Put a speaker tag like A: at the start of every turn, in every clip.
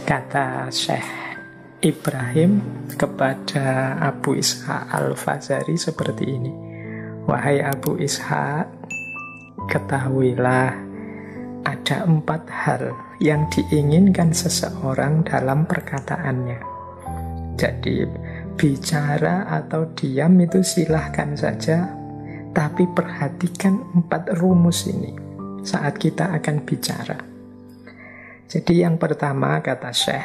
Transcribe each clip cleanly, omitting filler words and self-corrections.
A: Kata Syekh Ibrahim kepada Abu Ishaq Al-Fazari seperti ini. Wahai Abu Ishaq, ketahuilah ada 4 hal yang diinginkan seseorang dalam perkataannya. Jadi bicara atau diam itu silahkan saja, tapi perhatikan 4 rumus ini saat kita akan bicara. Jadi yang pertama, kata Syekh,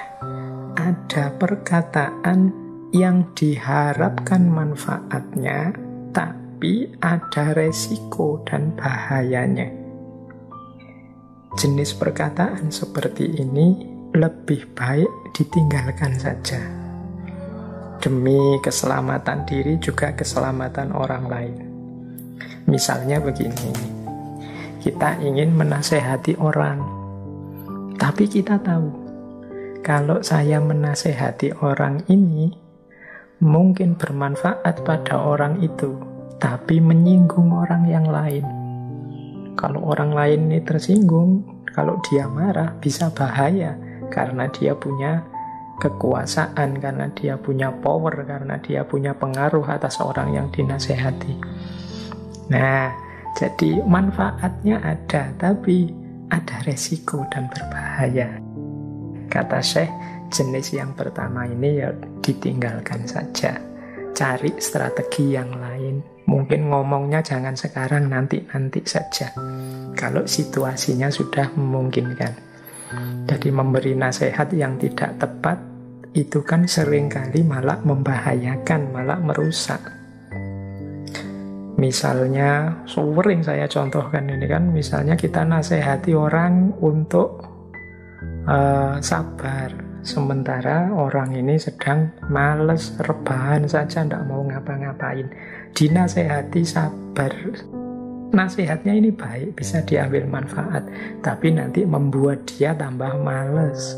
A: ada perkataan yang diharapkan manfaatnya, tapi ada resiko dan bahayanya. Jenis perkataan seperti ini lebih baik ditinggalkan saja, demi keselamatan diri juga keselamatan orang lain. Misalnya begini, kita ingin menasehati orang, tapi kita tahu kalau saya menasehati orang ini mungkin bermanfaat pada orang itu, tapi menyinggung orang yang lain. Kalau orang lain ini tersinggung, kalau dia marah bisa bahaya, karena dia punya kekuasaan, karena dia punya power, karena dia punya pengaruh atas orang yang dinasehati. Nah, jadi manfaatnya ada, tapi ada resiko dan berbahaya. Kata Syekh, jenis yang pertama ini ya ditinggalkan saja. Cari strategi yang lain. Mungkin ngomongnya jangan sekarang, nanti saja, kalau situasinya sudah memungkinkan. Jadi memberi nasihat yang tidak tepat itu kan seringkali malah membahayakan, malah merusak. Misalnya, sering saya contohkan ini kan, misalnya kita nasihati orang untuk sabar, sementara orang ini sedang males, rebahan saja, tidak mau ngapa-ngapain. Dinasehati sabar, nasihatnya ini baik, bisa diambil manfaat, tapi nanti membuat dia tambah males.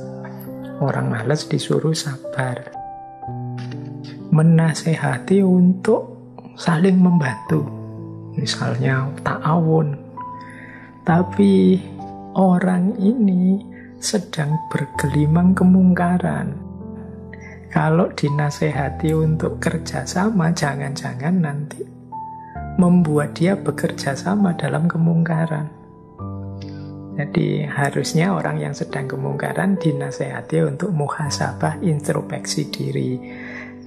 A: Orang males disuruh sabar. Menasehati untuk saling membantu, misalnya ta'awun, tapi orang ini sedang bergelimang kemungkaran. Kalau dinasehati untuk kerjasama, jangan-jangan nanti membuat dia bekerja sama dalam kemungkaran. Jadi harusnya orang yang sedang kemungkaran dinasehati untuk muhasabah, introspeksi diri.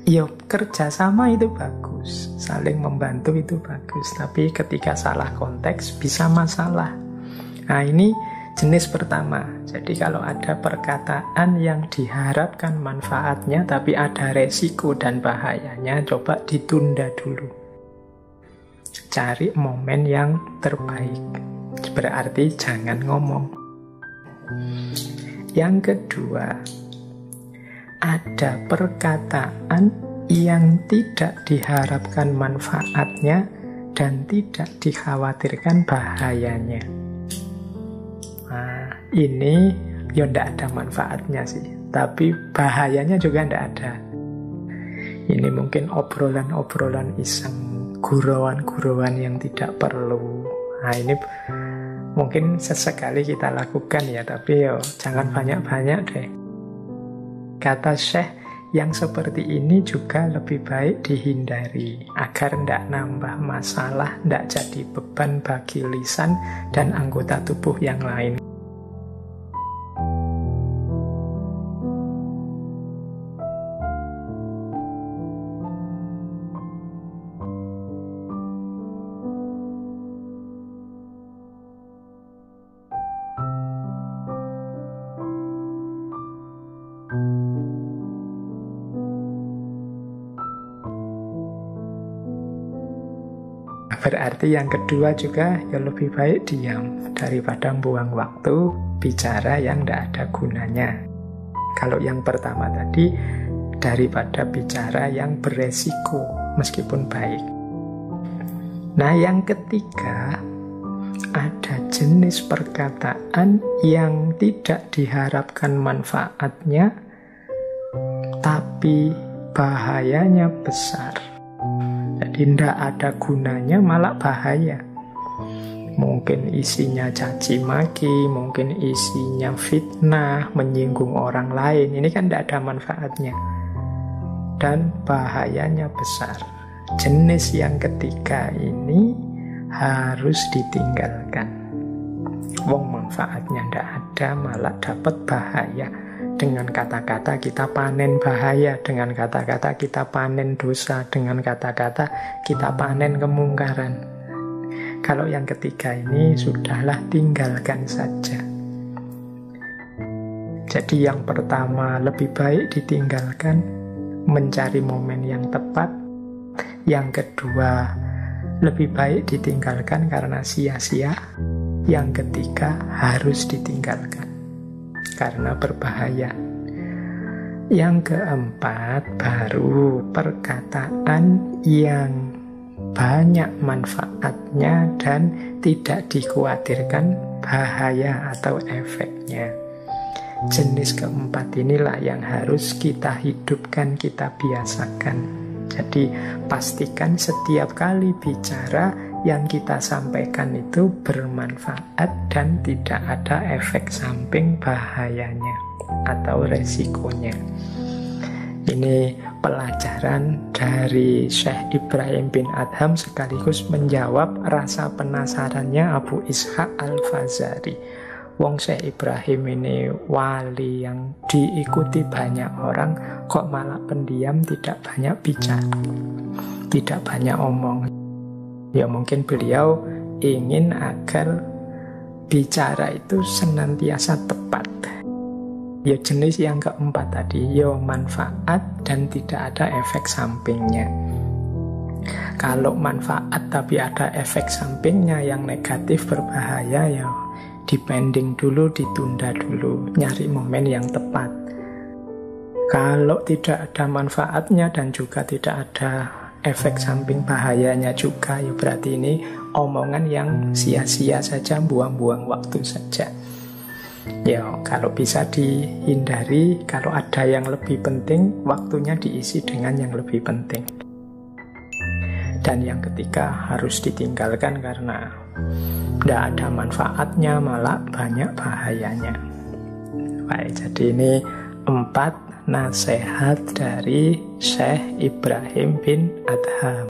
A: Ya, kerjasama itu bagus, saling membantu itu bagus, tapi ketika salah konteks bisa masalah. Nah, ini jenis pertama. Jadi kalau ada perkataan yang diharapkan manfaatnya tapi ada resiko dan bahayanya, coba ditunda dulu. Cari momen yang terbaik. Berarti jangan ngomong. Yang kedua, ada perkataan yang tidak diharapkan manfaatnya dan tidak dikhawatirkan bahayanya. Nah, ini ya tidak ada manfaatnya sih, tapi bahayanya juga tidak ada. Ini mungkin obrolan-obrolan iseng, gurauan-gurauan yang tidak perlu. Nah, ini mungkin sesekali kita lakukan ya, tapi yo jangan banyak-banyak deh. Kata Syekh, yang seperti ini juga lebih baik dihindari agar tidak nambah masalah, tidak jadi beban bagi lisan dan anggota tubuh yang lain. Berarti yang kedua juga ya lebih baik diam daripada buang waktu bicara yang tidak ada gunanya. Kalau yang pertama tadi, daripada bicara yang beresiko meskipun baik. Nah, yang ketiga, ada jenis perkataan yang tidak diharapkan manfaatnya tapi bahayanya besar. Jadi tidak ada gunanya malah bahaya. mungkin isinya caci maki, mungkin isinya fitnah, menyinggung orang lain. Ini kan tidak ada manfaatnya. Dan bahayanya besar. Jenis yang ketiga ini harus ditinggalkan. Wong manfaatnya tidak ada, malah dapat bahaya. Dengan kata-kata kita panen bahaya, dengan kata-kata kita panen dosa, dengan kata-kata kita panen kemungkaran. Kalau yang ketiga ini sudahlah, tinggalkan saja. Jadi yang pertama lebih baik ditinggalkan, mencari momen yang tepat. Yang kedua lebih baik ditinggalkan karena sia-sia. Yang ketiga harus ditinggalkan karena berbahaya. Yang keempat baru perkataan yang banyak manfaatnya dan tidak dikhawatirkan bahaya atau efeknya. Jenis keempat inilah yang harus kita hidupkan, kita biasakan. Jadi pastikan setiap kali bicara yang kita sampaikan itu bermanfaat dan tidak ada efek samping bahayanya atau resikonya. Ini pelajaran dari Syekh Ibrahim bin Adham sekaligus menjawab rasa penasarannya Abu Ishaq Al-Fazari. Wong Syekh Ibrahim ini wali yang diikuti banyak orang, kok malah pendiam, tidak banyak bicara, tidak banyak omong. Ya mungkin beliau ingin agar bicara itu senantiasa tepat. Ya jenis yang keempat tadi, ya manfaat dan tidak ada efek sampingnya. Kalau manfaat tapi ada efek sampingnya yang negatif berbahaya, ya dipending dulu, ditunda dulu, nyari momen yang tepat. Kalau tidak ada manfaatnya dan juga tidak ada efek samping bahayanya juga, ya berarti ini omongan yang sia-sia saja, buang-buang waktu saja. Ya kalau bisa dihindari, kalau ada yang lebih penting, waktunya diisi dengan yang lebih penting. Dan yang ketiga harus ditinggalkan karena tidak ada manfaatnya, malah banyak bahayanya. Baik, jadi ini 4 nasihat dari Syekh Ibrahim bin Adham.